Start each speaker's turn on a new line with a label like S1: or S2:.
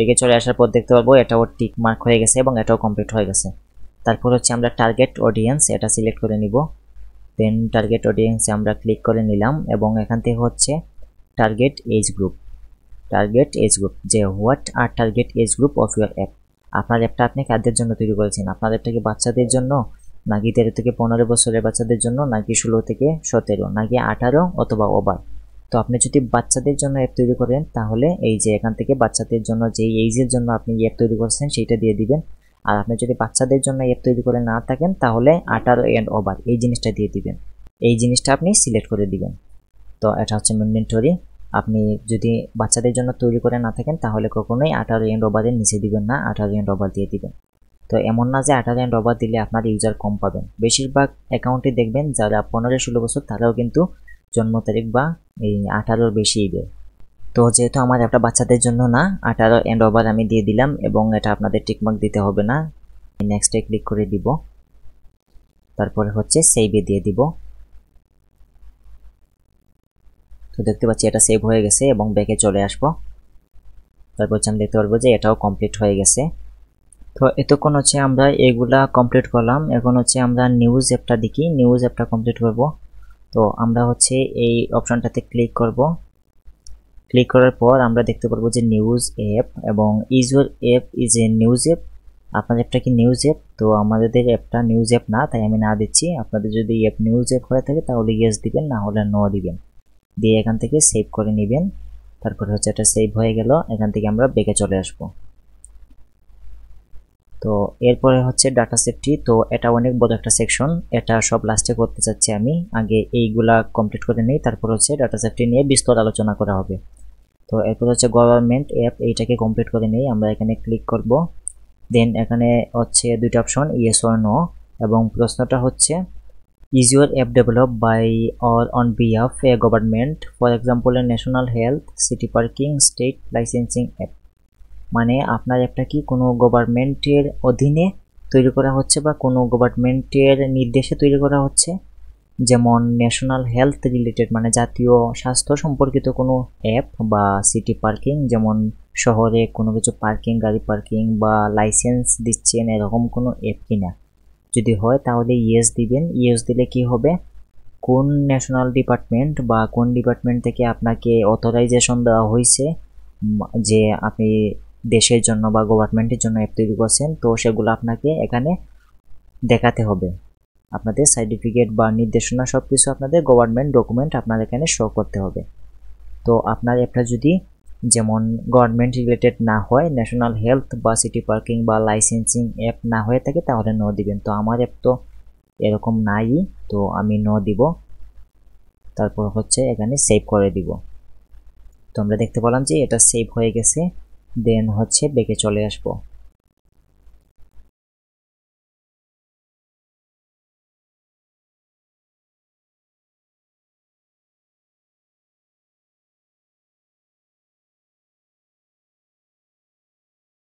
S1: ব্যাকে চলে আসার পর দেখতে পারবো এটাও টিক মার্ক হয়ে গেছে এবং এটাও কমপ্লিট হয়ে গেছে। তারপর হচ্ছে আমরা টার্গেট অডিয়েন্স এটা সিলেক্ট করে নিব। দেন টার্গেট অডিয়েন্সে আমরা ক্লিক করে নিলাম এবং এখান থেকে হচ্ছে টার্গেট এজ গ্রুপ যে what are target age group of your app. আপনার অ্যাপটা আপনি কাদের জন্য তৈরি করেছেন? আপনার অ্যাপটা কি বাচ্চাদের জন্য, নাকি 13 থেকে 15 বছরের বাচ্চাদের জন্য, নাকি 16 থেকে 17, নাকি 18 অথবা ওভার? তো আপনি যদি বাচ্চাদের জন্য অ্যাপ তৈরি করেন তাহলে এই যে এখান থেকে বাচ্চাদের জন্য যেই এইজের জন্য আপনি অ্যাপ তৈরি করছেন সেইটা দিয়ে দিবেন। আর আপনি যদি বাচ্চাদের জন্য অ্যাপ তৈরি করে না থাকেন তাহলে 18 এন্ড ওভার এই জিনিসটা দিয়ে দিবেন। এই জিনিসটা আপনি সিলেক্ট করে দিবেন। তো এটা হচ্ছে ম্যান্ডেটরি। আপনি যদি বাচ্চাদের জন্য তৈরি করে না থাকেন তাহলে কখনোই 18 এন্ড ওভারের নিচে দিবেন না, 18 এন্ড ওভার দিয়ে দিবেন। তো এমন না যে 18 এন্ড ওভার দিলে আপনার ইউজার কম পাবেন। বেশিরভাগ অ্যাকাউন্টে দেখবেন যারা 15-16 বছর তারাও কিন্তু জন্ম তারিখ বা এই 18-র বেশিই দেয়। তো যেহেতু আমার একটা বাচ্চাদের জন্য না, 18 এন্ড ওভার আমি দিয়ে দিলাম এবং এটা আপনাদের টিকমার্ক দিতে হবে না। নেক্সটে ক্লিক করে দিব, তারপরে হচ্ছে সেভে দিয়ে দিব। তো দেখতে পাচ্ছি এটা সেভ হয়ে গেছে এবং ব্যাকে চলে আসবো। তারপর হচ্ছে আমি দেখতে পারবো যে এটাও কমপ্লিট হয়ে গেছে। তো এতক্ষণ হচ্ছে আমরা এগুলা কমপ্লিট করলাম। এখন হচ্ছে আমরা নিউজ অ্যাপটা দেখি, নিউজ অ্যাপটা কমপ্লিট করব। তো আমরা হচ্ছে এই অপশনটাতে ক্লিক করব। ক্লিক করার পর আমরা দেখতে পারবো যে নিউজ অ্যাপ এবং is your app is a news app. আপনার অ্যাপটা কি নিউজ অ্যাপ? তো আমাদের অ্যাপটা নিউজ অ্যাপ না, তাই আমি না দিচ্ছি। আপনাদের যদি অ্যাপ নিউজ অ্যাপ হয়ে থাকে তাহলে ইয়েস দিবেন, না হলে নো দিবেন। দিয়ে এখান থেকে সেভ করে নেবেন। তারপর হচ্ছে এটা সেভ হয়ে গেল। এখান থেকে আমরা ব্যাকে চলে আসব। তো এরপরে হচ্ছে ডাটা সেফটি। তো এটা অনেক বড় একটা সেকশন, এটা সব লাস্টে করতে চাচ্ছি আমি। আগে এইগুলা কমপ্লিট করে নিই, তারপর হচ্ছে ডাটা সেফটি নিয়ে বিস্তর আলোচনা করা হবে। তো এরপর হচ্ছে গভর্নমেন্ট অ্যাপ, এইটাকে কমপ্লিট করে নিই। আমরা এখানে ক্লিক করব। দেন এখানে হচ্ছে দুইটা অপশন, ইয়েস অর নো, এবং প্রশ্নটা হচ্ছে is your app develop by or on behalf a government, for example a national health, city parking, state licensing app. মানে আপনার অ্যাপটা কি কোনো গভর্নমেন্টের অধীনে তৈরি করা হচ্ছে বা কোনো গভর্নমেন্টের নির্দেশে তৈরি করা হচ্ছে, যেমন ন্যাশনাল হেলথ রিলেটেড মানে জাতীয় স্বাস্থ্য সম্পর্কিত কোনো অ্যাপ, বা সিটি পার্কিং যেমন শহরে কোনো কিছু পার্কিং, গাড়ি পার্কিং বা লাইসেন্স দিচ্ছেন এরকম কোনো অ্যাপ কিনা। যদি হয় তাহলে ইয়েস দিবেন। ইয়েস দিলে কি হবে, কোন ন্যাশনাল ডিপার্টমেন্ট বা কোন ডিপার্টমেন্ট থেকে আপনাকে অথরাইজেশন দেওয়া হয়েছে যে আপনি দেশের জন্য বা গভর্নমেন্টের জন্য অ্যাপ তৈরি করছেন, তো সেগুলো আপনাকে এখানে দেখাতে হবে। আপনাদের সার্টিফিকেট বা নির্দেশনা সব কিছু আপনাদের গভর্নমেন্ট ডকুমেন্ট আপনার এখানে শো করতে হবে। তো আপনার অ্যাপটা যদি যেমন গভর্নমেন্ট রিলেটেড না হয়, ন্যাশনাল হেলথ বা সিটি পার্কিং বা লাইসেন্সিং অ্যাপ না হয়ে থাকে তাহলে নো দিবেন। তো আমার অ্যাপ তো এরকম নাই, তো আমি নো দিব। তারপর হচ্ছে এখানে সেভ করে দিব। তো আমরা দেখতে পেলাম যে এটা সেভ হয়ে গেছে। দেন হচ্ছে ব্যাকে চলে আসবো।